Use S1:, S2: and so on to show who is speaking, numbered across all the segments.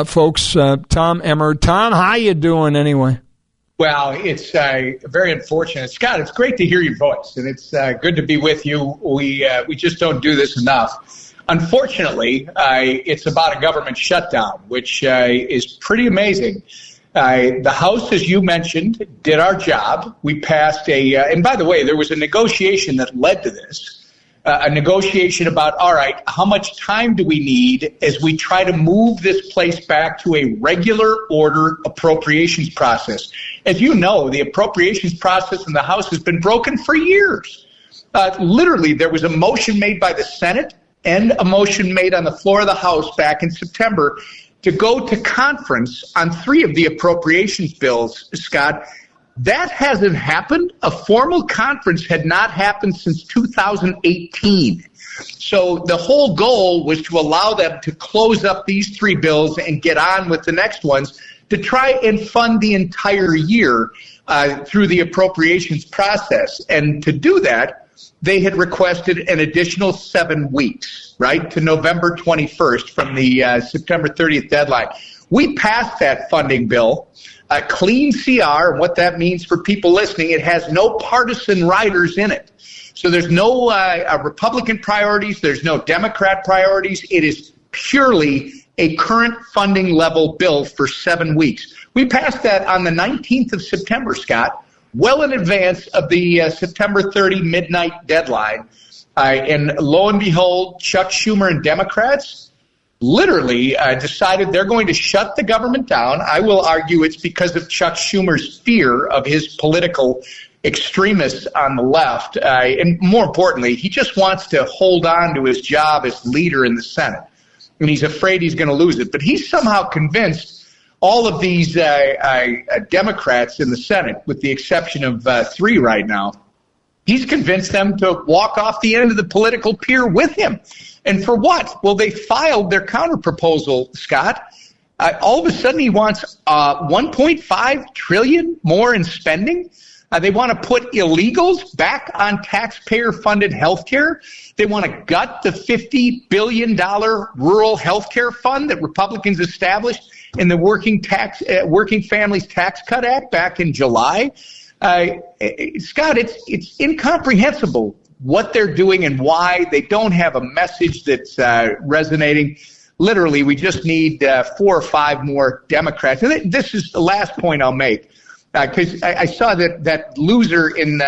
S1: folks. Tom Emmer. Tom, how you doing anyway?
S2: Well, it's very unfortunate. Scott, it's great to hear your voice, and it's good to be with you. We just don't do this enough. Unfortunately, it's about a government shutdown, which is pretty amazing. The House, as you mentioned, did our job. We passed and by the way, there was a negotiation that led to this. A negotiation about, all right, how much time do we need as we try to move this place back to a regular order appropriations process? As you know, the appropriations process in the House has been broken for years. Literally, there was a motion made by the Senate and a motion made on the floor of the House back in September to go to conference on 3 of the appropriations bills, Scott. That hasn't happened. A formal conference had not happened since 2018. So the whole goal was to allow them to close up these 3 bills and get on with the next ones to try and fund the entire year through the appropriations process. And to do that, they had requested an additional 7 weeks, right, to November 21st from the September 30th deadline. We passed that funding bill. A clean CR, and what that means for people listening, it has no partisan riders in it. So there's no Republican priorities, there's no Democrat priorities. It is purely a current funding level bill for 7 weeks. We passed that on the 19th of September, Scott, well in advance of the September 30 midnight deadline. And lo and behold, Chuck Schumer and Democrats literally decided they're going to shut the government down. I will argue it's because of Chuck Schumer's fear of his political extremists on the left. And more importantly, he just wants to hold on to his job as leader in the Senate. And he's afraid he's going to lose it. But he's somehow convinced all of these Democrats in the Senate, with the exception of 3 right now, he's convinced them to walk off the end of the political pier with him. And for what? Well, they filed their counterproposal, Scott. All of a sudden, he wants $1.5 trillion more in spending. They want to put illegals back on taxpayer-funded health care. They want to gut the $50 billion rural health care fund that Republicans established in the Working Families Tax Cut Act back in July. Scott, it's incomprehensible what they're doing and why they don't have a message that's resonating. Literally, we just need 4 or 5 more Democrats. And this is the last point I'll make, because I saw that loser in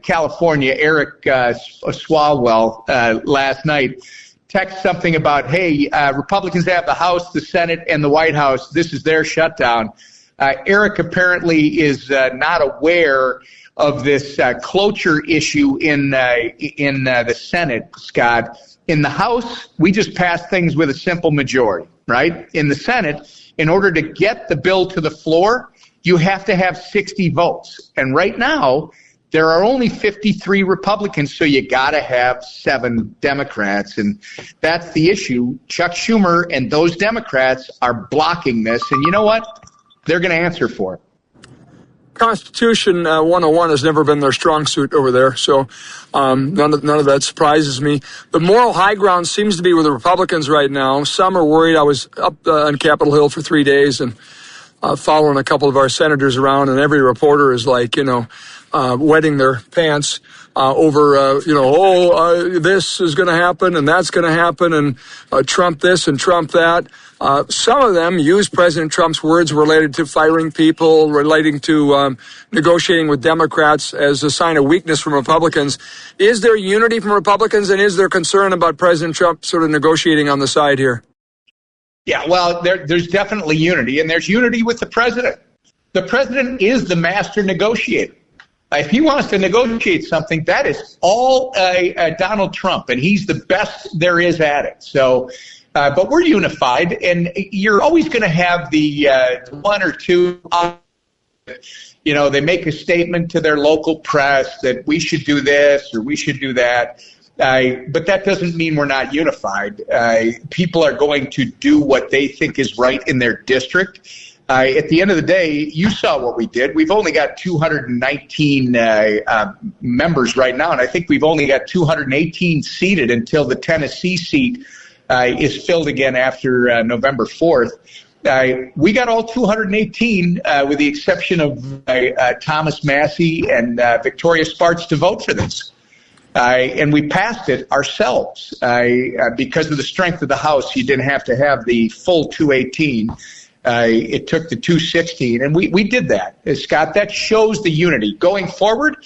S2: California, Eric Swalwell, last night, text something about, hey, Republicans have the House, the Senate, and the White House. This is their shutdown. Eric apparently is not aware of this cloture issue in the Senate, Scott. In the House, we just passed things with a simple majority, right? In the Senate, in order to get the bill to the floor, you have to have 60 votes. And right now, there are only 53 Republicans, so you got to have 7 Democrats. And that's the issue. Chuck Schumer and those Democrats are blocking this. And you know what? They're going to answer for it.
S1: Constitution 101 has never been their strong suit over there, so none of that surprises me. The moral high ground seems to be with the Republicans right now. Some are worried. I was up on Capitol Hill for 3 days and following a couple of our senators around, and every reporter is like, wetting their pants over, this is going to happen and that's going to happen, and Trump this and Trump that. Some of them use President Trump's words related to firing people, relating to negotiating with Democrats as a sign of weakness from Republicans. Is there unity from Republicans, and is there concern about President Trump sort of negotiating on the side here?
S2: Yeah, well, there's definitely unity, and there's unity with the president. The president is the master negotiator. If he wants to negotiate something, that is all Donald Trump, and he's the best there is at it. So, but we're unified, and you're always going to have the 1 or 2. They make a statement to their local press that we should do this or we should do that. But that doesn't mean we're not unified. People are going to do what they think is right in their district. At the end of the day, you saw what we did. We've only got 219 members right now, and I think we've only got 218 seated until the Tennessee seat is filled again after November 4th. We got all 218, with the exception of Thomas Massey and Victoria Spartz, to vote for this. And we passed it ourselves. Because of the strength of the House, you didn't have to have the full 218. It took the 216, and we did that. Scott, that shows the unity. Going forward,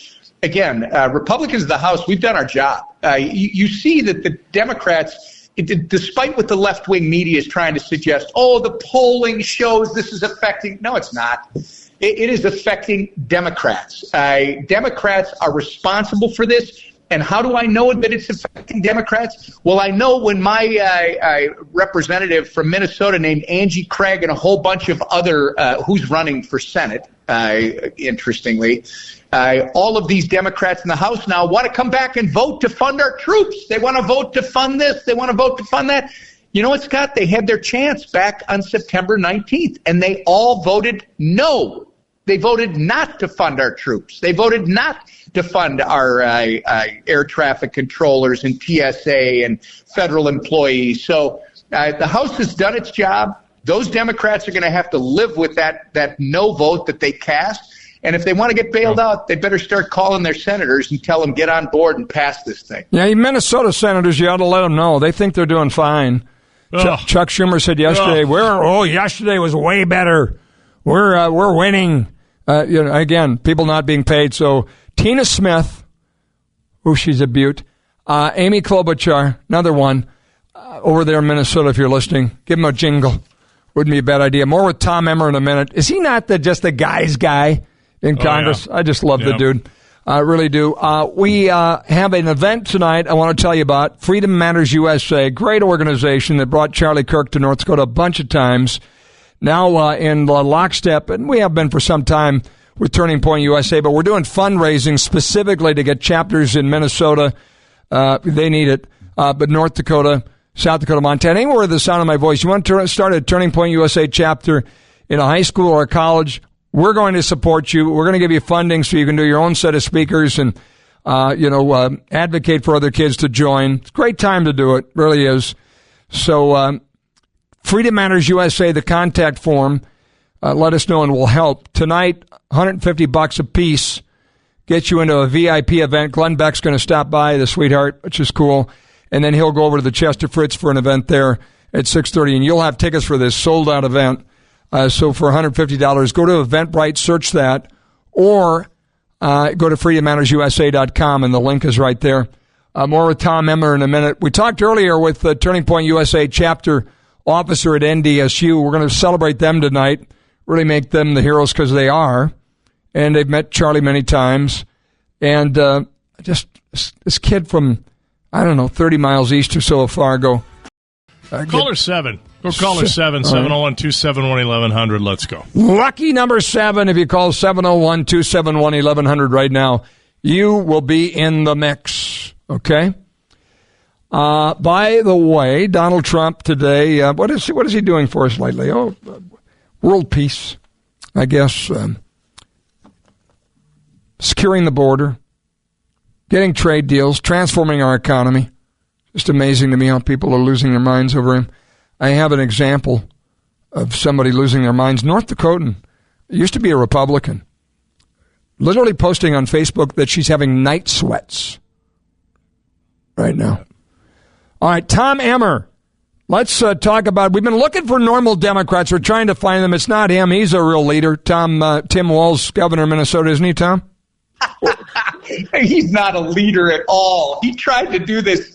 S2: again, Republicans of the House, we've done our job. You see that the Democrats, despite what the left-wing media is trying to suggest, the polling shows this is affecting. No, it's not. It is affecting Democrats. Democrats are responsible for this. And how do I know that it's affecting Democrats? Well, I know when my representative from Minnesota named Angie Craig and a whole bunch of other who's running for Senate, interestingly, all of these Democrats in the House now want to come back and vote to fund our troops. They want to vote to fund this. They want to vote to fund that. You know what, Scott? They had their chance back on September 19th, and they all voted no. They voted not to fund our troops. They voted not to fund our air traffic controllers and TSA and federal employees. So the House has done its job. Those Democrats are going to have to live with that no vote that they cast. And if they want to get bailed out, they better start calling their senators and tell them, get on board and pass this thing.
S1: Yeah, you Minnesota senators, you ought to let them know. They think they're doing fine. Chuck Schumer said yesterday, yesterday was way better. We're winning. Again, people not being paid. So Tina Smith, she's a beaut. Amy Klobuchar, another one, over there in Minnesota, if you're listening. Give him a jingle. Wouldn't be a bad idea. More with Tom Emmer in a minute. Is he not just the guy's guy in Congress? Yeah. I just love the dude. I really do. We have an event tonight I want to tell you about. Freedom Matters USA, great organization that brought Charlie Kirk to North Dakota a bunch of times. Now in lockstep, and we have been for some time with Turning Point USA, but we're doing fundraising specifically to get chapters in Minnesota. They need it. But North Dakota, South Dakota, Montana, anywhere the sound of my voice, you want to start a Turning Point USA chapter in a high school or a college, we're going to support you. We're going to give you funding so you can do your own set of speakers and, advocate for other kids to join. It's a great time to do it. Really is. So, Freedom Matters USA, the contact form. Let us know and we'll help. Tonight, $150 a piece. Get you into a VIP event. Glenn Beck's going to stop by, the sweetheart, which is cool. And then he'll go over to the Chester Fritz for an event there at 6:30. And you'll have tickets for this sold-out event. So for $150, go to Eventbrite, search that, or go to freedommattersusa.com, and the link is right there. More with Tom Emmer in a minute. We talked earlier with the Turning Point USA chapter officer at NDSU. We're going to celebrate them tonight, really make them the heroes because they are. And they've met Charlie many times. And just this kid from, 30 miles east or so of Fargo.
S3: Caller 7. Go caller 7, 701-271-1100. Let's go.
S1: Lucky number 7, if you call 701-271-1100 right now, you will be in the mix. Okay? By the way, Donald Trump today, what is he doing for us lately? World peace, I guess. Securing the border, getting trade deals, transforming our economy. Just amazing to me how people are losing their minds over him. I have an example of somebody losing their minds. North Dakotan used to be a Republican, literally posting on Facebook that she's having night sweats right now. All right, Tom Emmer. Let's talk about, we've been looking for normal Democrats. We're trying to find them. It's not him. He's a real leader. Tim Walz, governor of Minnesota, isn't he, Tom?
S2: He's not a leader at all. He tried to do this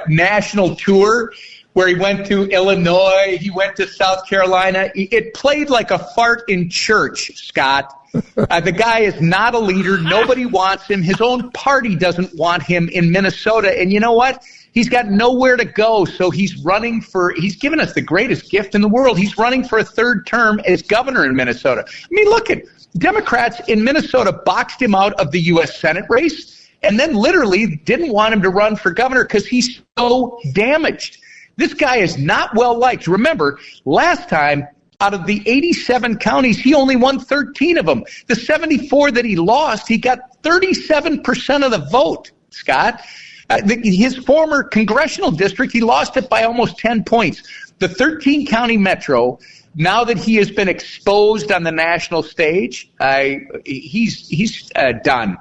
S2: national tour where he went to Illinois, he went to South Carolina. It played like a fart in church, Scott. The guy is not a leader. Nobody wants him. His own party doesn't want him in Minnesota. And you know what? He's got nowhere to go, so he's given us the greatest gift in the world. He's running for a third term as governor in Minnesota. I mean, look at Democrats in Minnesota boxed him out of the U.S. Senate race and then literally didn't want him to run for governor because he's so damaged. This guy is not well liked. Remember, last time, out of the 87 counties, he only won 13 of them. The 74 that he lost, he got 37% of the vote, Scott. His former congressional district, he lost it by almost 10 points. The 13-county metro, now that he has been exposed on the national stage, he's done.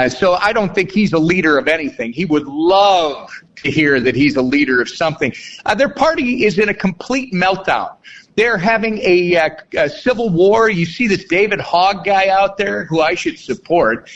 S2: So I don't think he's a leader of anything. He would love to hear that he's a leader of something. Their party is in a complete meltdown. They're having a civil war. You see this David Hogg guy out there, who I should support.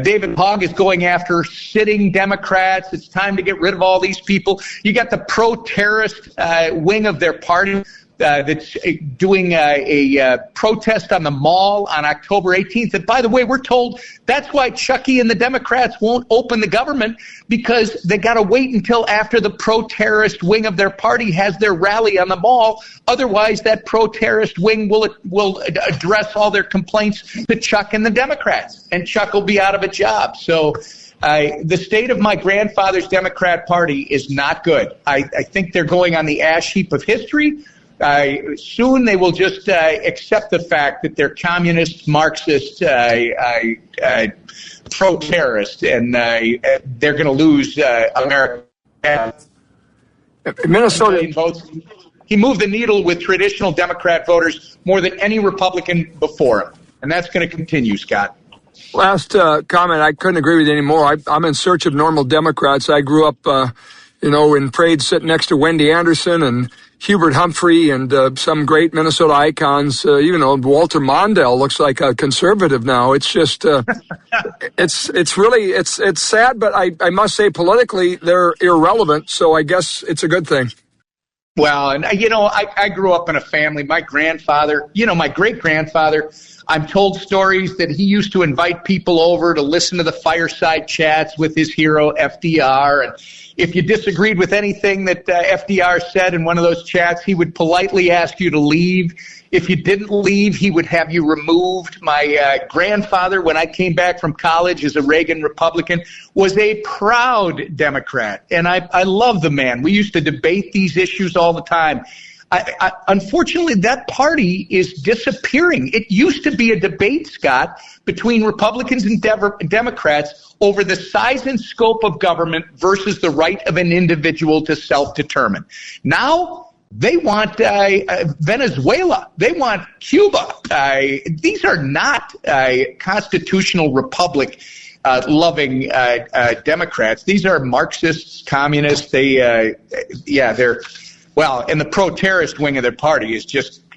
S2: David Hogg is going after sitting Democrats. It's time to get rid of all these people. You got the pro-terrorist wing of their party that's doing a protest on the Mall on October 18th. And by the way, we're told that's why Chucky and the Democrats won't open the government, because they got to wait until after the pro-terrorist wing of their party has their rally on the Mall. Otherwise, that pro-terrorist wing will address all their complaints to Chuck and the Democrats, and Chuck will be out of a job. So the state of my grandfather's Democrat Party is not good. I think they're going on the ash heap of history. Soon they will just accept the fact that they're communist, Marxist, pro-terrorist, and they're going to lose America.
S1: Minnesota
S2: votes. He moved the needle with traditional Democrat voters more than any Republican before him, and that's going to continue, Scott.
S1: Last comment, I couldn't agree with you anymore. I'm in search of normal Democrats. I grew up, in parades sitting next to Wendy Anderson and Hubert Humphrey and some great Minnesota icons. Even Walter Mondale looks like a conservative now. It's just, it's sad, but I must say politically they're irrelevant. So I guess it's a good thing.
S2: Well, and I grew up in a family. My grandfather, my great-grandfather, I'm told stories that he used to invite people over to listen to the fireside chats with his hero, FDR. And if you disagreed with anything that FDR said in one of those chats, he would politely ask you to leave. If you didn't leave, he would have you removed. My grandfather, when I came back from college as a Reagan Republican, was a proud Democrat. And I love the man. We used to debate these issues all the time. Unfortunately, that party is disappearing. It used to be a debate, Scott, between Republicans and Democrats over the size and scope of government versus the right of an individual to self-determine. Now, they want Venezuela. They want Cuba. These are not constitutional republic loving Democrats. These are Marxists, communists. They're and the pro-terrorist wing of their party is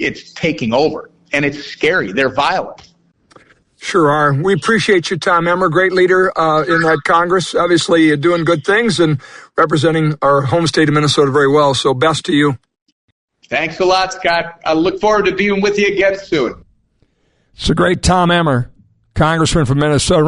S2: it's taking over, and it's scary. They're violent.
S1: Sure are. We appreciate you, Tom Emmer, great leader in that Congress. Obviously, doing good things and representing our home state of Minnesota very well. So best to you.
S2: Thanks a lot, Scott. I look forward to being with you again soon.
S1: It's a great Tom Emmer, congressman from Minnesota.